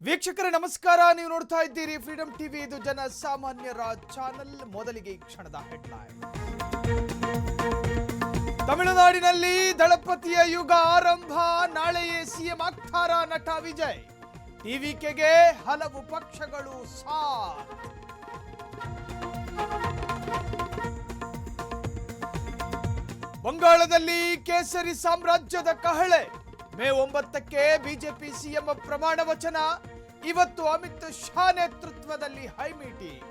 ವೀಕ್ಷಕರೇ ನಮಸ್ಕಾರ. ನೀವು ನೋಡ್ತಾ ಇದ್ದೀರಿ ಫ್ರೀಡಂ ಟಿವಿ. ಇದು ಜನ ಸಾಮಾನ್ಯರ ಚಾನೆಲ್. ಮೊದಲಿಗೆ ಈ ಕ್ಷಣದ ಹೆಡ್ಲೈನ್. ತಮಿಳುನಾಡಿನಲ್ಲಿ ದಳಪತಿಯ ಯುಗ ಆರಂಭ. ನಾಳೆಯೇ ಸಿಎಂ ಆಗ್ತಾರ ನಟ ವಿಜಯ್. ಟಿವಿಕೆಗೆ ಹಲವು ಪಕ್ಷಗಳು ಸಾಥ್. ಬಂಗಾಳದಲ್ಲಿ ಕೇಸರಿ ಸಾಮ್ರಾಜ್ಯದ ಕಹಳೆ. ಮೇ 9ಕ್ಕೆ ಬಿಜೆಪಿ ಸಿಎಂ ಪ್ರಮಾಣ ವಚನ. ಇವತ್ತು ಅಮಿತ್ ಶಾ ನೇತೃತ್ವದಲ್ಲಿ ಹೈ ಮೀಟಿಂಗ್.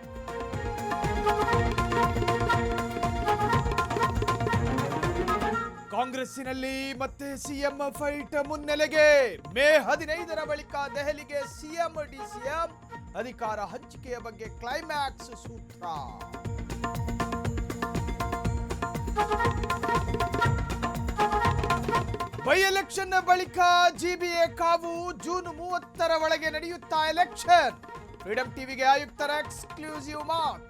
ಕಾಂಗ್ರೆಸ್ಸಿನಲ್ಲಿ ಮತ್ತೆ ಸಿಎಂ ಫೈಟ್ ಮುನ್ನೆಲೆಗೆ. ಮೇ 15ರ ಬಳಿಕ ದೆಹಲಿಗೆ ಸಿಎಂ ಡಿಸಿಎಂ. ಅಧಿಕಾರ ಹಂಚಿಕೆಯ ಬಗ್ಗೆ ಕ್ಲೈಮ್ಯಾಕ್ಸ್ ಸೂತ್ರ. ಬೈ ಎಲೆಕ್ಷನ್ ಬಳಿಕ ಜಿಬಿಎ ಕಾವು. ಜೂನ್ 30ರ ಒಳಗೆ ನಡೆಯುತ್ತಾ ಎಲೆಕ್ಷನ್. ಫ್ರೀಡಂ ಟಿವಿಗೆ ಆಯುಕ್ತರ ಎಕ್ಸ್ಕ್ಲೂಸಿವ್ ಮಾತು.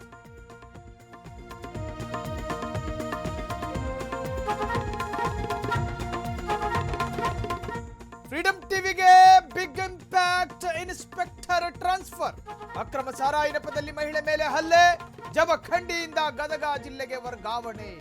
ಫ್ರೀಡಂ ಟಿವಿಗೆ ಬಿಗ್ ಇಂಪ್ಯಾಕ್ಟ್. Inspector transfer. ಅಕ್ರಮ ಸಾರಾಯಿ ನೆಪದಲ್ಲಿ ಮಹಿಳೆ ಮೇಲೆ ಹಲ್ಲೆ. ಜಮಖಂಡಿಯಿಂದ ಗದಗ ಜಿಲ್ಲೆಗೆ ವರ್ಗಾವಣೆ.